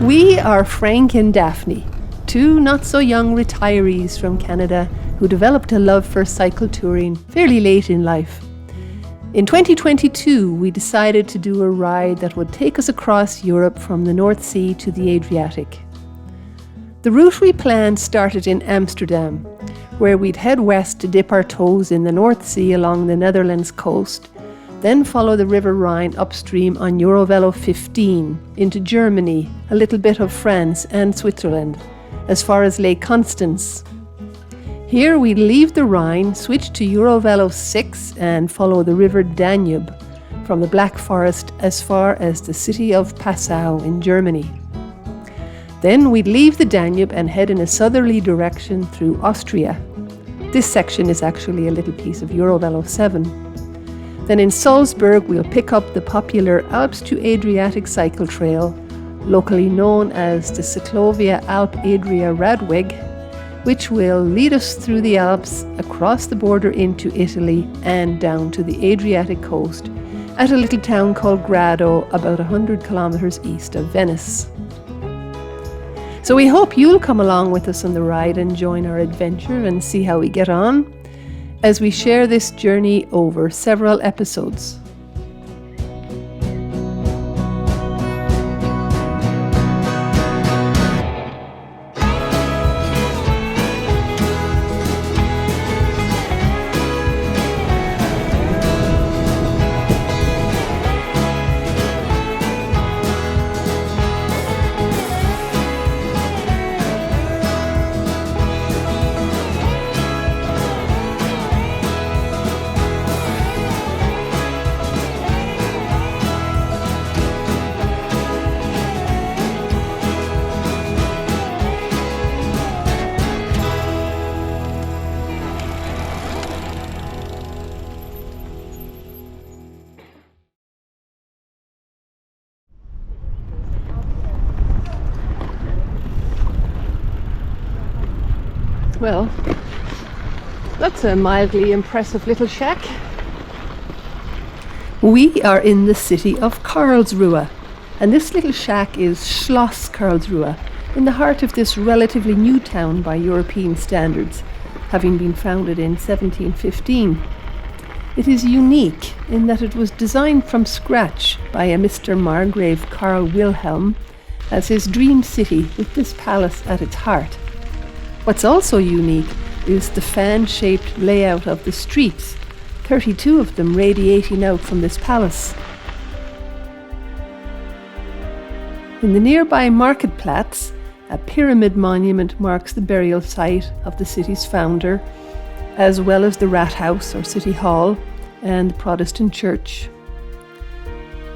We are Frank and Daphne, two not-so-young retirees from Canada who developed a love for cycle touring fairly late in life. In 2022, we decided to do a ride that would take us across Europe from the North Sea to the Adriatic. The route we planned started in Amsterdam, where we'd head west to dip our toes in the North Sea along the Netherlands coast, then follow the River Rhine upstream on EuroVelo 15 into Germany, a little bit of France and Switzerland, as far as Lake Constance. Here we'd leave the Rhine, switch to EuroVelo 6 and follow the River Danube from the Black Forest as far as the city of Passau in Germany. Then we'd leave the Danube and head in a southerly direction through Austria. This section is actually a little piece of EuroVelo 7. Then in Salzburg we'll pick up the popular Alps to Adriatic cycle trail, locally known as the Ciclovia Alp Adria Radweg, which will lead us through the Alps, across the border into Italy and down to the Adriatic coast at a little town called Grado, about 100 kilometers east of Venice. So we hope you'll come along with us on the ride and join our adventure and see how we get on as we share this journey over several episodes. Well, that's a mildly impressive little shack. We are in the city of Karlsruhe, and this little shack is Schloss Karlsruhe, in the heart of this relatively new town by European standards, having been founded in 1715. It is unique in that it was designed from scratch by a Mr. Margrave Karl Wilhelm as his dream city with this palace at its heart. What's also unique is the fan-shaped layout of the streets, 32 of them radiating out from this palace. In the nearby Marktplatz, a pyramid monument marks the burial site of the city's founder, as well as the Rathaus or City Hall and the Protestant church.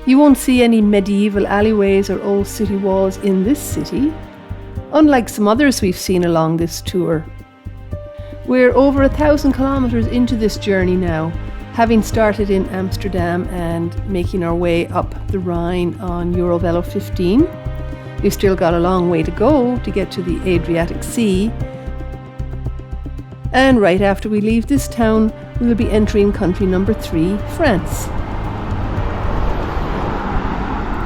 You won't see any medieval alleyways or old city walls in this city, unlike some others we've seen along this tour. We're over 1,000 kilometers into this journey now, having started in Amsterdam and making our way up the Rhine on EuroVelo 15. We've still got a long way to go to get to the Adriatic Sea. And right after we leave this town, we'll be entering country number 3, France.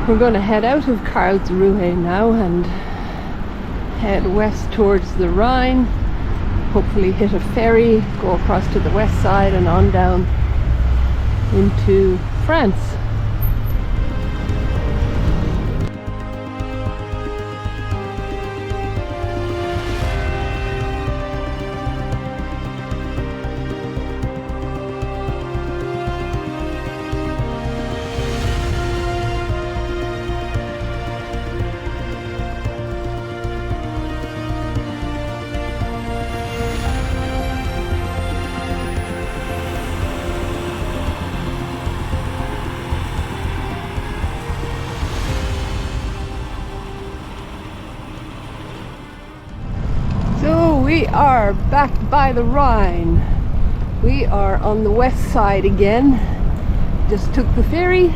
We're going to head out of Karlsruhe now and head west towards the Rhine, hopefully hit a ferry, go across to the west side and on down into France. We are back by the Rhine. We are on the west side again. Just took the ferry.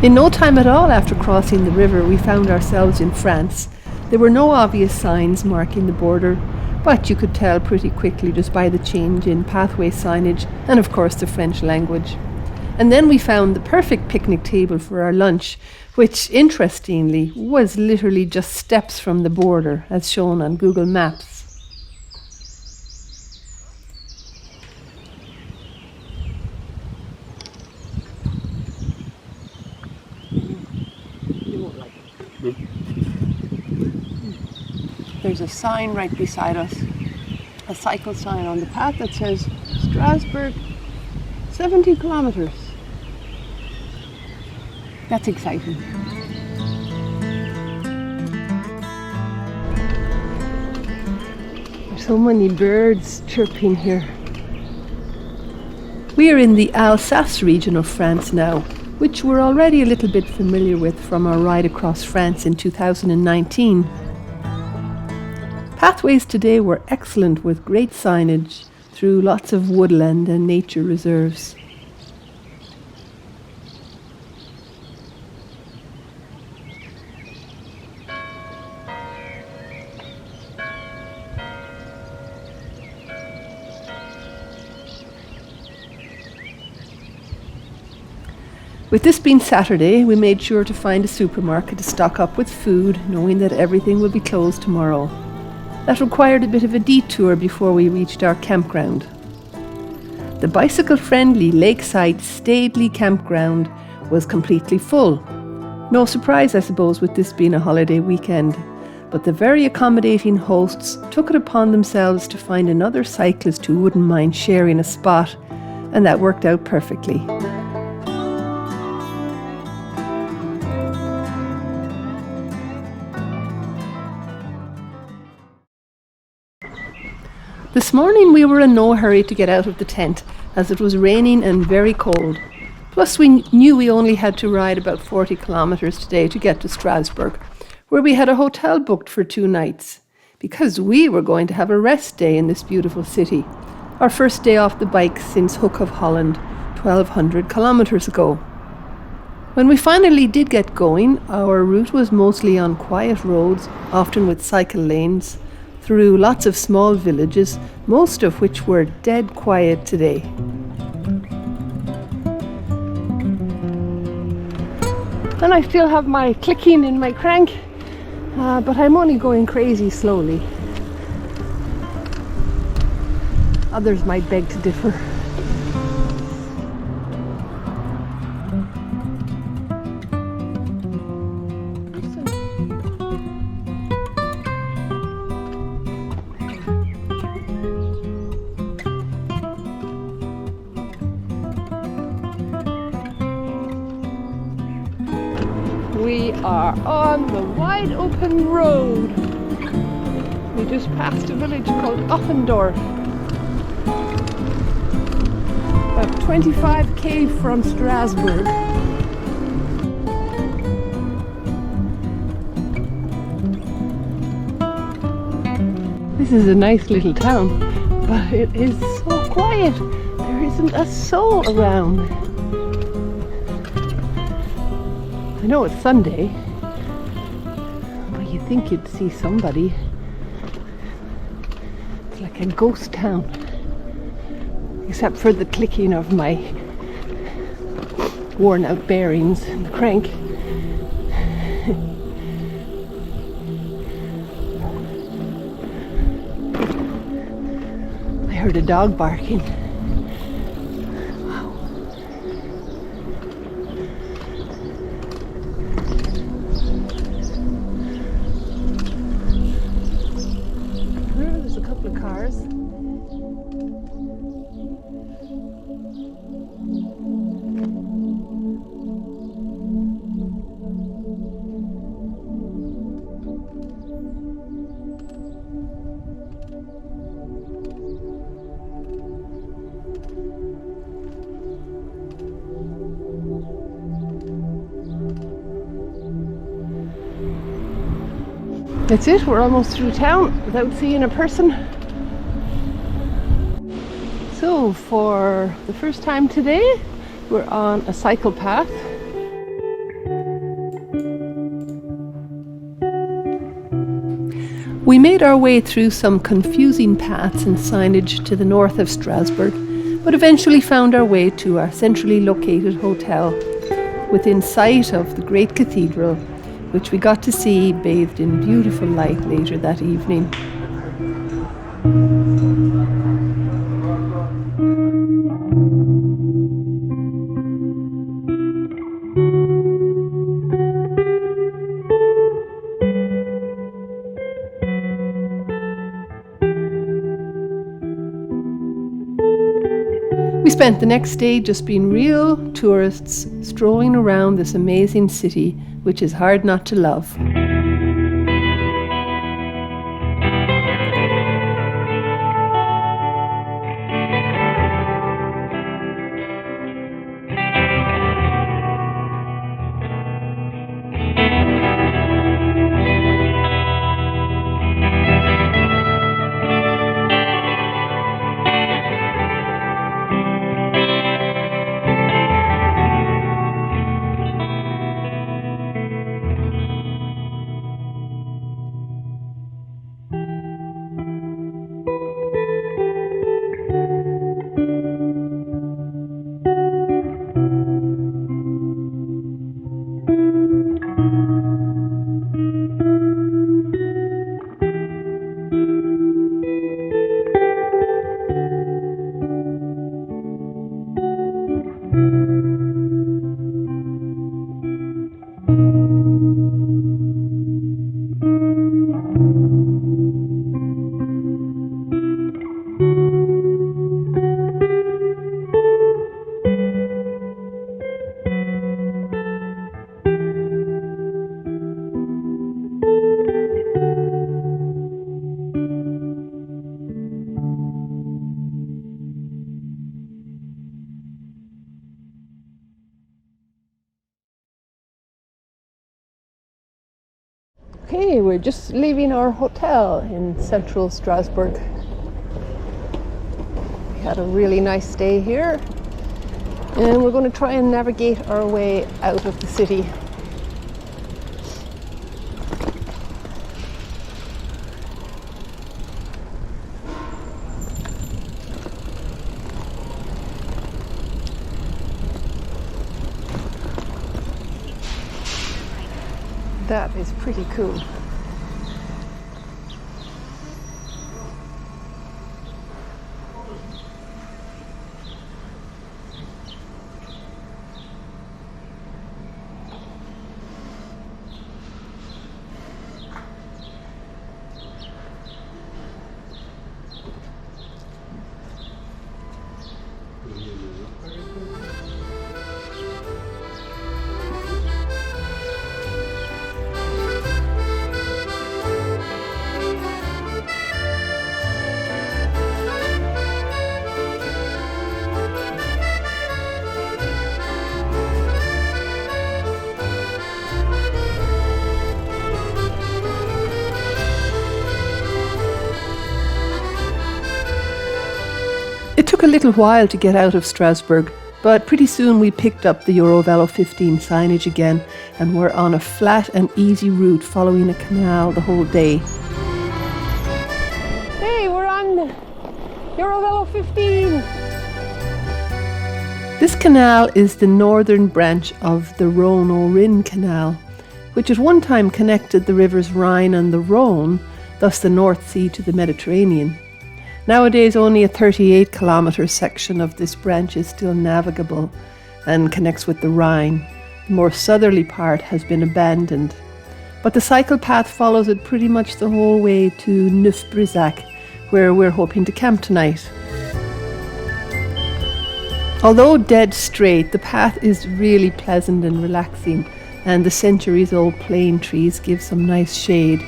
In no time at all after crossing the river, we found ourselves in France. There were no obvious signs marking the border, but you could tell pretty quickly just by the change in pathway signage and of course the French language. And then we found the perfect picnic table for our lunch, which, interestingly, was literally just steps from the border, as shown on Google Maps. There's a sign right beside us, a cycle sign on the path that says Strasbourg, 70 kilometers. That's exciting. There's so many birds chirping here. We are in the Alsace region of France now, which we're already a little bit familiar with from our ride across France in 2019. Pathways today were excellent with great signage through lots of woodland and nature reserves. With this being Saturday, we made sure to find a supermarket to stock up with food, knowing that everything would be closed tomorrow. That required a bit of a detour before we reached our campground. The bicycle-friendly lakeside Stately campground was completely full. No surprise, I suppose, with this being a holiday weekend, but the very accommodating hosts took it upon themselves to find another cyclist who wouldn't mind sharing a spot, and that worked out perfectly. This morning we were in no hurry to get out of the tent, as it was raining and very cold. Plus we knew we only had to ride about 40 kilometers today to get to Strasbourg, where we had a hotel booked for 2 nights, because we were going to have a rest day in this beautiful city, our first day off the bike since Hook of Holland 1200 kilometers ago. When we finally did get going, our route was mostly on quiet roads, often with cycle lanes, through lots of small villages, most of which were dead quiet today. And I still have my clicking in my crank, but I'm only going crazy slowly. Others might beg to differ. We are on the wide open road. We just passed a village called Offendorf. About 25k from Strasbourg. This is a nice little town, but it is so quiet. There isn't a soul around. I know it's Sunday, but you think you'd see somebody. It's like a ghost town, except for the clicking of my worn out bearings and the crank. I heard a dog barking. That's it, we're almost through town without seeing a person. So for the first time today, we're on a cycle path. We made our way through some confusing paths and signage to the north of Strasbourg, but eventually found our way to our centrally located hotel within sight of the great cathedral, which we got to see bathed in beautiful light later that evening. We spent the next day just being real tourists, strolling around this amazing city, which is hard not to love. Okay, we're just leaving our hotel in central Strasbourg. We had a really nice day here, and we're going to try and navigate our way out of the city. That is pretty cool. It took a little while to get out of Strasbourg, but pretty soon we picked up the EuroVelo 15 signage again, and we're on a flat and easy route following a canal the whole day. Hey, we're on EuroVelo 15! This canal is the northern branch of the Rhone canal, which at one time connected the rivers Rhine and the Rhone, thus the North Sea to the Mediterranean. Nowadays, only a 38-kilometre section of this branch is still navigable and connects with the Rhine. The more southerly part has been abandoned, but the cycle path follows it pretty much the whole way to Neuf Brisach, where we're hoping to camp tonight. Although dead straight, the path is really pleasant and relaxing, and the centuries-old plane trees give some nice shade.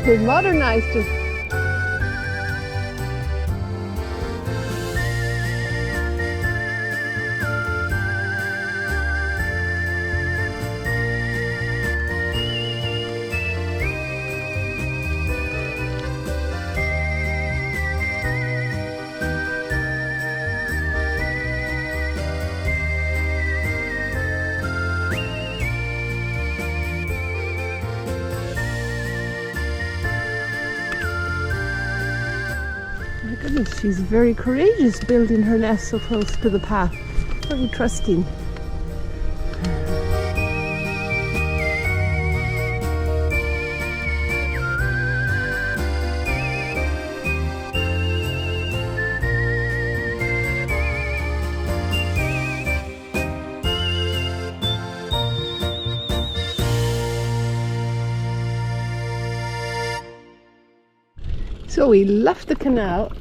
They've modernized it. Goodness, she's very courageous building her nest so close to the path. Very trusting. So we left the canal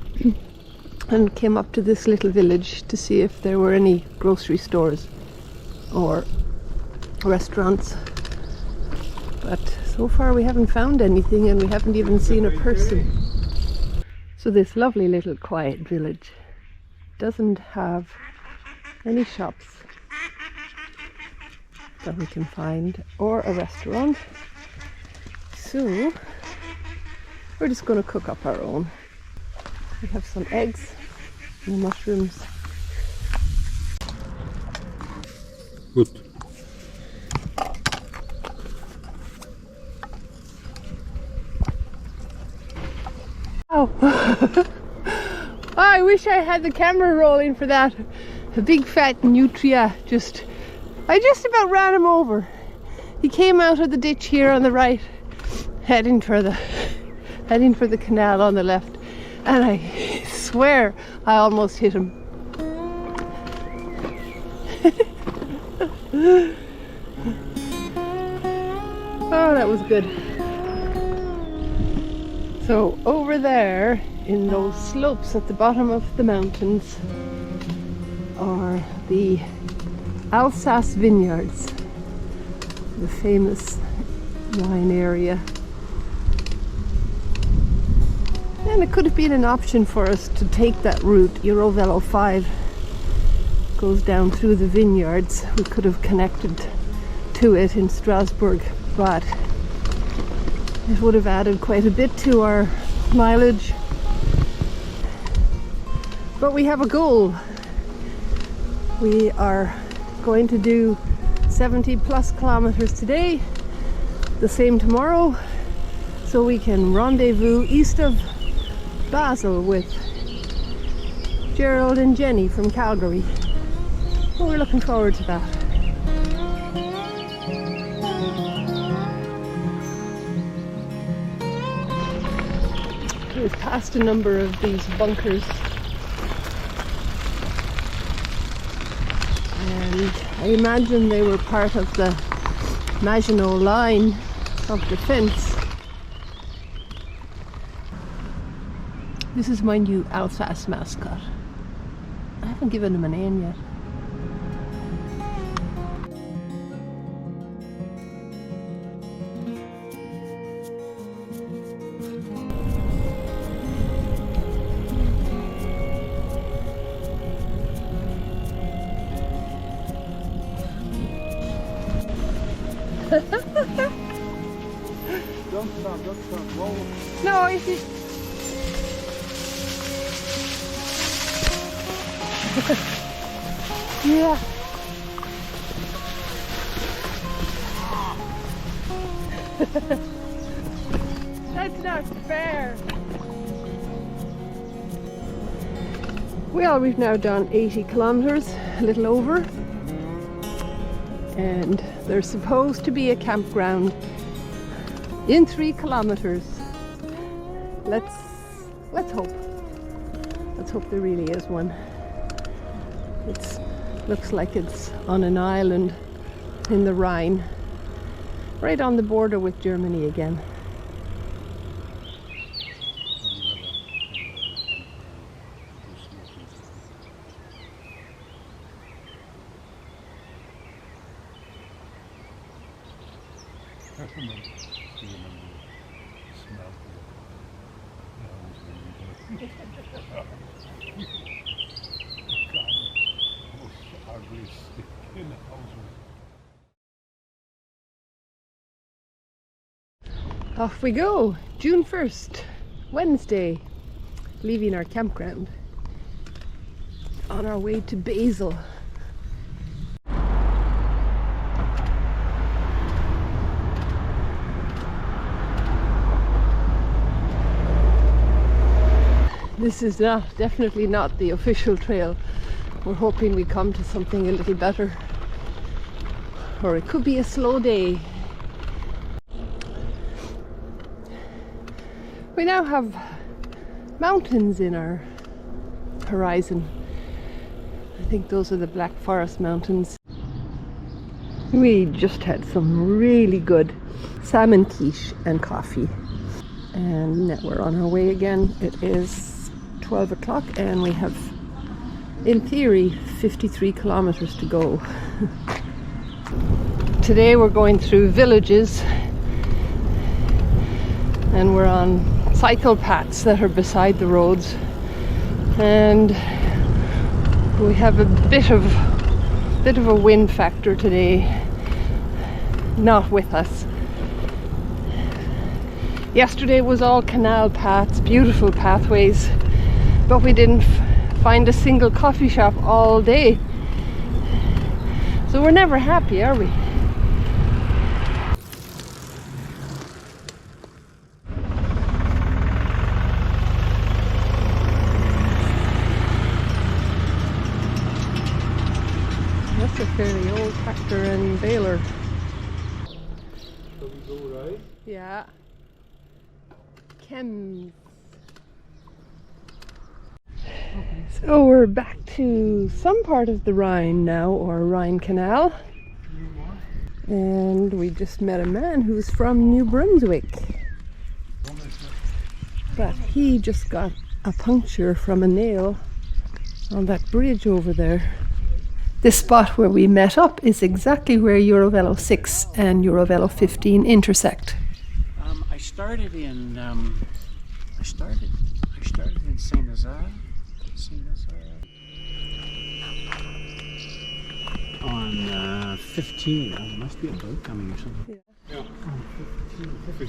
and came up to this little village to see if there were any grocery stores or restaurants. But so far we haven't found anything, and we haven't even seen a person. So this lovely little quiet village doesn't have any shops that we can find or a restaurant. So we're just going to cook up our own. We have some eggs and mushrooms. Good. Oh, I wish I had the camera rolling for that. A big fat nutria. I just about ran him over. He came out of the ditch here on the right, heading for the canal on the left, and I swear I almost hit him. Oh, that was good. So over there in those slopes at the bottom of the mountains are the Alsace vineyards, the famous wine area. And it could have been an option for us to take that route. EuroVelo 5 goes down through the vineyards. We could have connected to it in Strasbourg, but it would have added quite a bit to our mileage. But we have a goal. We are going to do 70 plus kilometers today, the same tomorrow, so we can rendezvous east of Basel with Gerald and Jenny from Calgary. Well, we're looking forward to that. We've passed a number of these bunkers, and I imagine they were part of the Maginot Line of defense. This is my new Alsace mascot. I haven't given him a name yet. Don't stop, roll. No, if you... Yeah. That's not fair. Well, we've now done 80 kilometers, a little over. And there's supposed to be a campground in 3 kilometers. Let's hope. Let's hope there really is one. It looks like it's on an island in the Rhine, right on the border with Germany again. Off we go, June 1st, Wednesday, leaving our campground on our way to Basel. This is definitely not the official trail. We're hoping we come to something a little better. Or it could be a slow day. We now have mountains in our horizon. I think those are the Black Forest Mountains. We just had some really good salmon quiche and coffee. And now we're on our way again. It is 12 o'clock and we have, in theory, 53 kilometers to go. Today we're going through villages and we're on cycle paths that are beside the roads, and we have a bit of a wind factor today, not with us. Yesterday was all canal paths, beautiful pathways, but we didn't find a single coffee shop all day. So we're never happy, are we? That's a fairly old tractor and baler. So we go right? Yeah. Chems. So we're back to some part of the Rhine now, or Rhine Canal. And we just met a man who's from New Brunswick. But he just got a puncture from a nail on that bridge over there. This spot where we met up is exactly where EuroVelo 6 and EuroVelo 15 intersect. I started in Saint-Nazaire. On 15. Oh, there must be a boat coming or something. Yeah. On 15.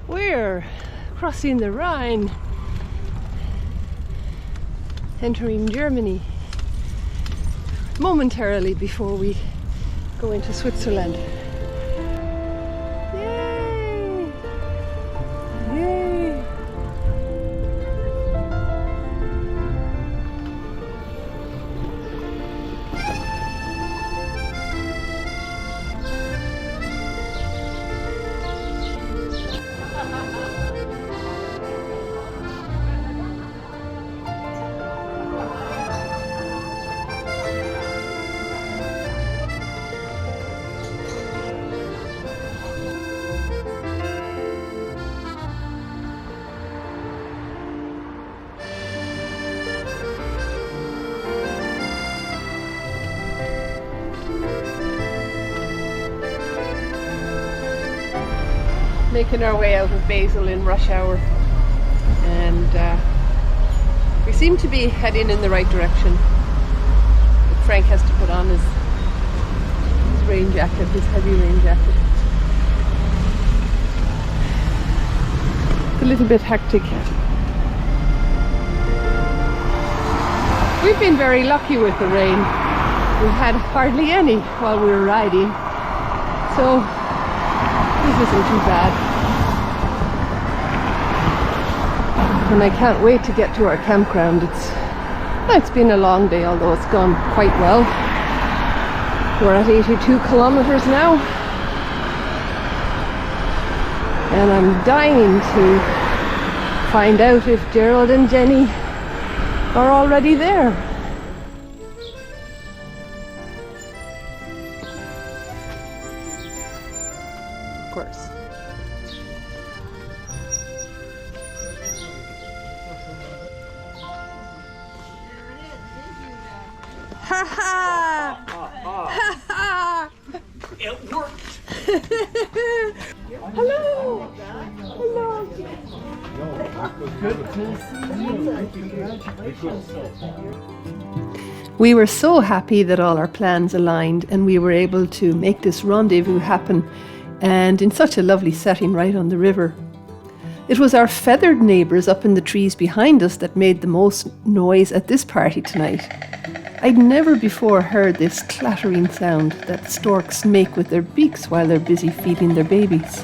We're crossing the Rhine, entering Germany momentarily before we go into Switzerland. Yay! Yay! Making our way out of Basel in rush hour, and we seem to be heading in the right direction. But Frank has to put on his rain jacket, his heavy rain jacket. It's a little bit hectic. We've been very lucky with the rain. We've had hardly any while we were riding, so this isn't too bad. And I can't wait to get to our campground. It's been a long day, although it's gone quite well. We're at 82 kilometers now, and I'm dying to find out if Gerald and Jenny are already there. Of course. Ha ha! Ha ha! It worked! Hello! Hello! We were so happy that all our plans aligned and we were able to make this rendezvous happen, and in such a lovely setting right on the river. It was our feathered neighbours up in the trees behind us that made the most noise at this party tonight. I'd never before heard this clattering sound that storks make with their beaks while they're busy feeding their babies.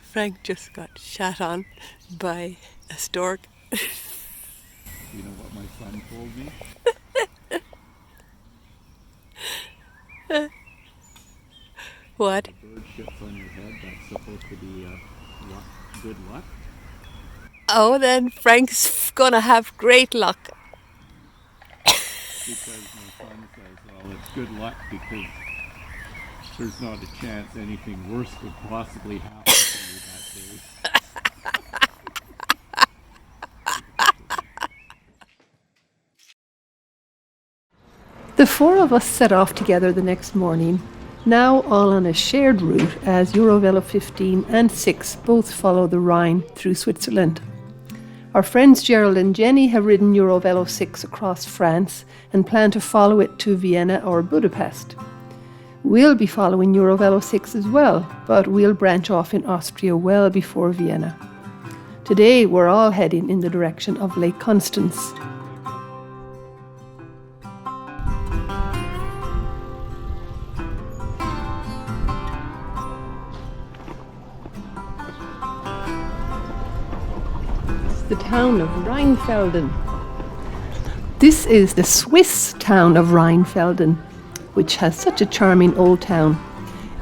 Frank just got shat on by a stork. You know what my son told me? What? A bird shits on your head, that's supposed to be good luck. Oh, then Frank's gonna have great luck. Because my son says, well, it's good luck because there's not a chance anything worse could possibly happen to you that day. The four of us set off together the next morning, now all on a shared route as EuroVelo 15 and 6 both follow the Rhine through Switzerland. Our friends Gerald and Jenny have ridden EuroVelo 6 across France and plan to follow it to Vienna or Budapest. We'll be following EuroVelo 6 as well, but we'll branch off in Austria well before Vienna. Today we're all heading in the direction of Lake Constance. The town of Rheinfelden. This is the Swiss town of Rheinfelden, which has such a charming old town,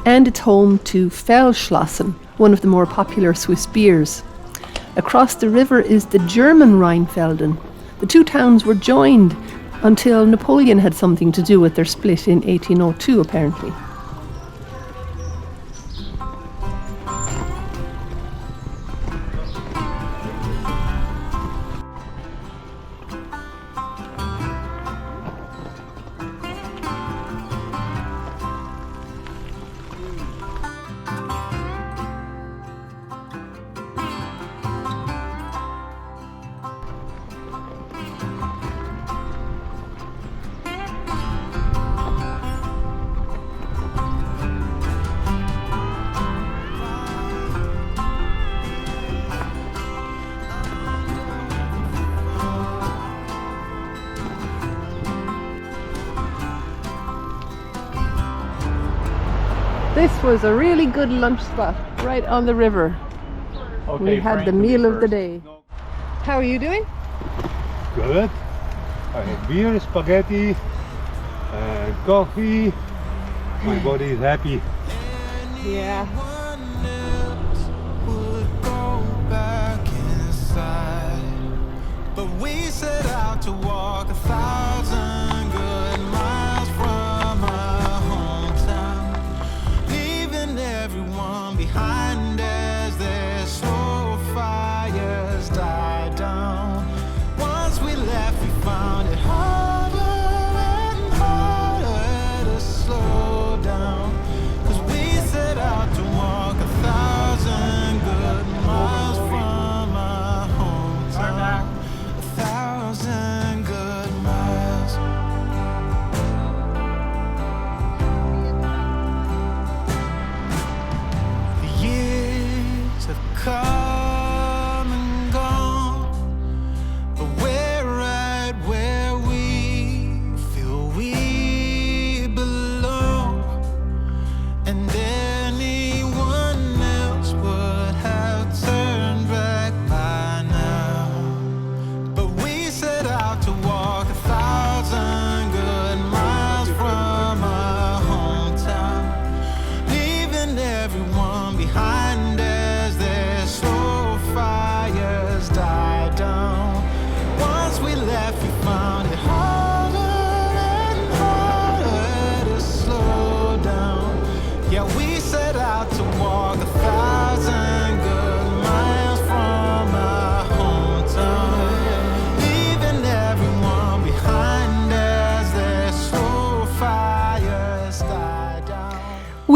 and it's home to Feldschlossen, one of the more popular Swiss beers. Across the river is the German Rheinfelden. The two towns were joined until Napoleon had something to do with their split in 1802, apparently. This was a really good lunch spot right on the river. Okay, We had Frank, the will be meal of the first. day. How are you doing? Good. I had beer, spaghetti, and coffee. My body is happy. Yeah. But we set out to walk 1,000 good miles from our hometown, leaving everyone behind as their slow fires died down. Once we left, we found it harder and harder to slow down, 'cause we set out to walk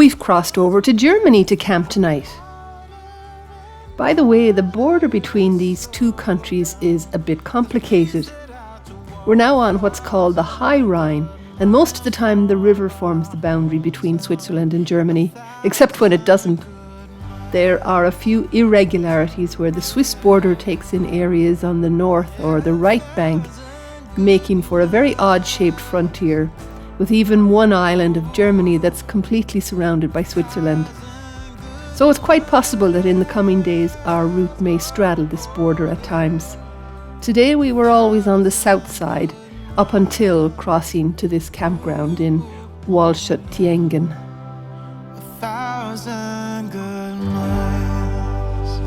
we've crossed over to Germany to camp tonight. By the way, the border between these two countries is a bit complicated. We're now on what's called the High Rhine, and most of the time the river forms the boundary between Switzerland and Germany, except when it doesn't. There are a few irregularities where the Swiss border takes in areas on the north or the right bank, making for a very odd-shaped frontier, with even one island of Germany that's completely surrounded by Switzerland. So it's quite possible that in the coming days our route may straddle this border at times. Today we were always on the south side, up until crossing to this campground in Waldshut-Tiengen. 1,000 good miles.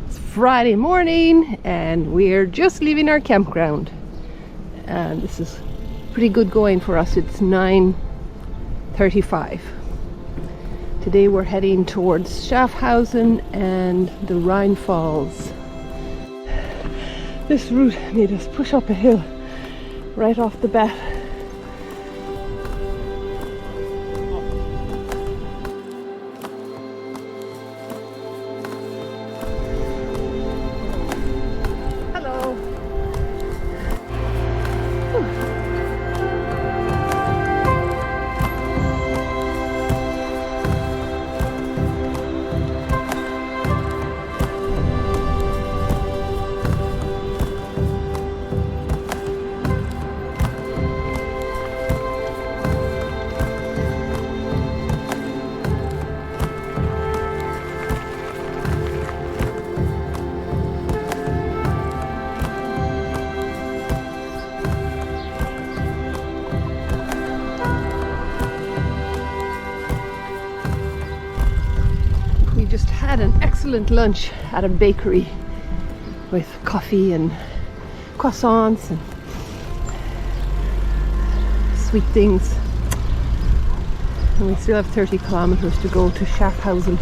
It's Friday morning and we're just leaving our campground. And this is pretty good going for us. It's 9:35. Today we're heading towards Schaffhausen and the Rhine Falls. This route made us push up a hill right off the bat. Hello. Just had an excellent lunch at a bakery with coffee and croissants and sweet things. And we still have 30 kilometers to go to Schaffhausen.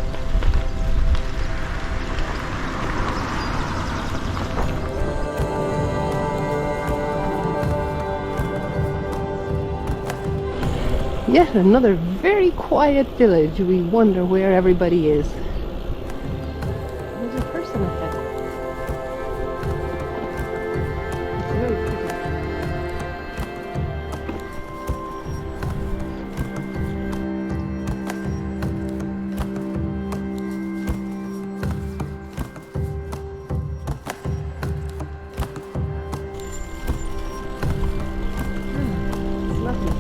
Yet another very quiet village. We wonder where everybody is. There's a person ahead. It's very pretty. It's lovely.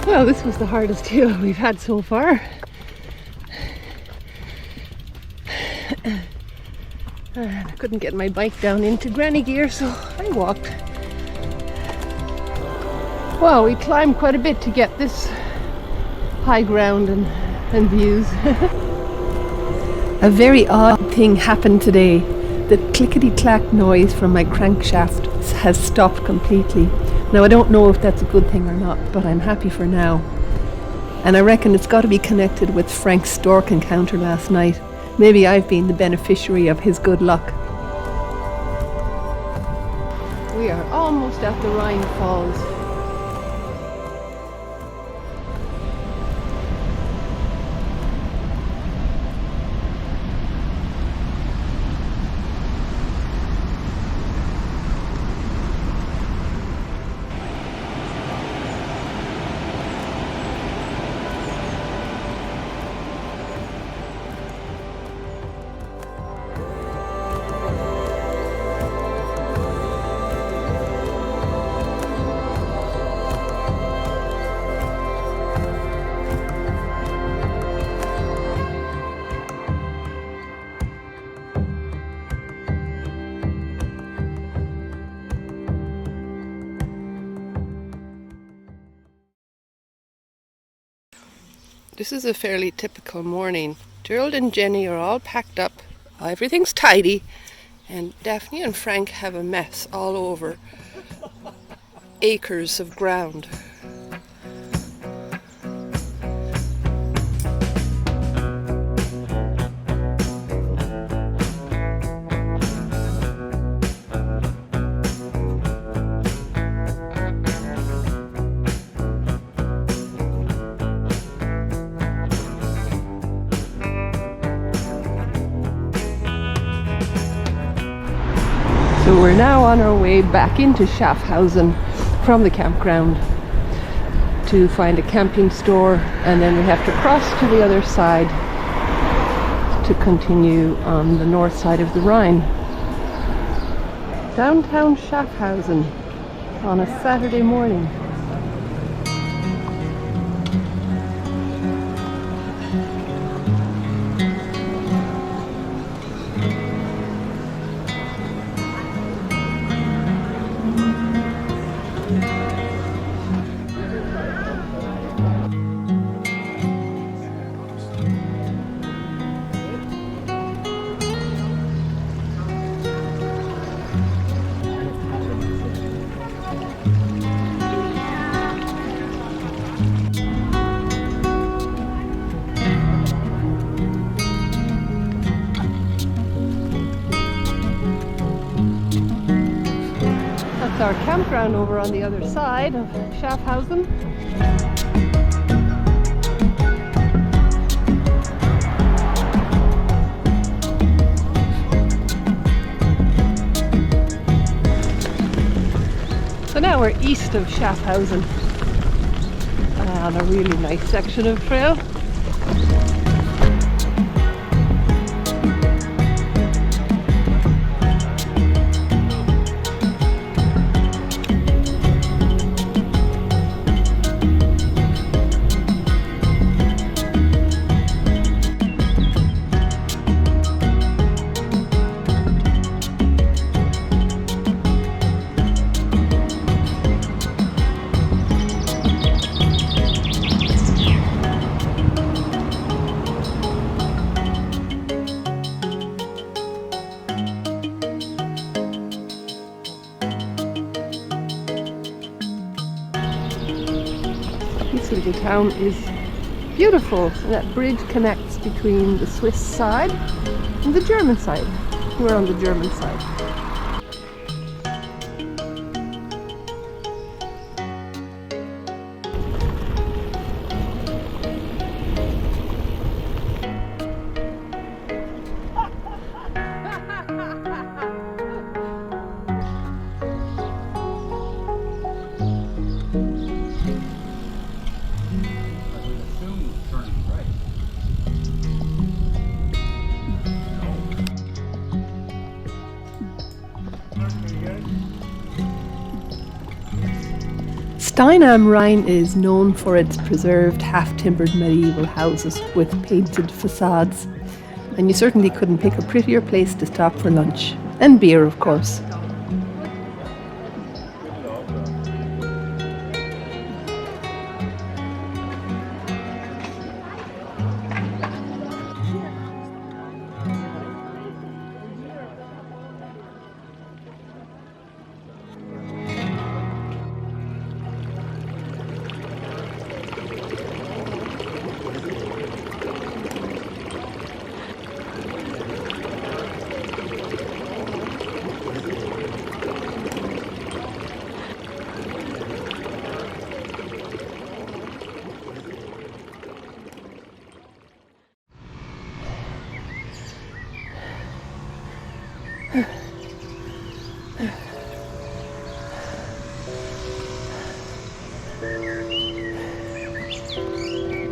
Well, this was the hardest hill we've had so far. I couldn't get my bike down into granny gear, so I walked. Well, we climbed quite a bit to get this high ground and views. A very odd thing happened today. The clickety-clack noise from my crankshaft has stopped completely. Now, I don't know if that's a good thing or not, but I'm happy for now. And I reckon it's got to be connected with Frank's stork encounter last night. Maybe I've been the beneficiary of his good luck. We are almost at the Rhine Falls. This is a fairly typical morning Gerald and Jenny are all packed up. Everything's tidy. And Daphne and Frank have a mess all over. Acres of ground. So we're now on our way back into Schaffhausen from the campground to find a camping store, and then we have to cross to the other side to continue on the north side of the Rhine. Downtown Schaffhausen on a Saturday morning. Our campground over on the other side of Schaffhausen. So now we're east of Schaffhausen on a really nice section of trail. This little town is beautiful, and that bridge connects between the Swiss side and the German side. We're on the German side. Stein am Rhine is known for its preserved half-timbered medieval houses with painted facades, and you certainly couldn't pick a prettier place to stop for lunch. And beer, of course.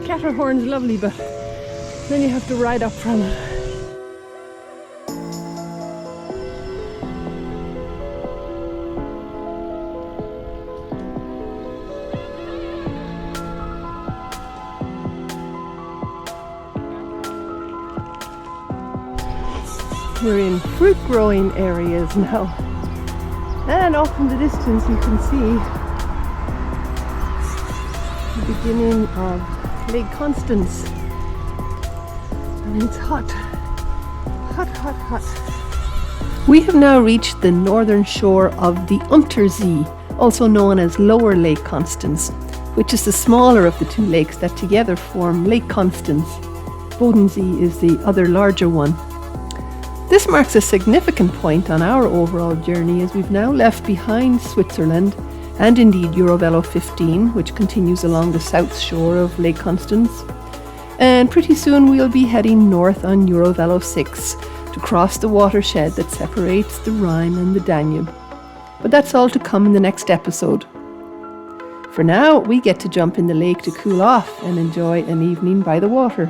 Caterhorn's lovely, but then you have to ride up from it. We're in fruit growing areas now, and off in the distance you can see the beginning of Lake Constance. And it's hot. Hot, hot, hot. We have now reached the northern shore of the Untersee, also known as Lower Lake Constance, which is the smaller of the two lakes that together form Lake Constance. Bodensee is the other larger one. This marks a significant point on our overall journey as we've now left behind Switzerland and indeed EuroVelo 15, which continues along the south shore of Lake Constance. And pretty soon we'll be heading north on EuroVelo 6 to cross the watershed that separates the Rhine and the Danube. But that's all to come in the next episode. For now, we get to jump in the lake to cool off and enjoy an evening by the water.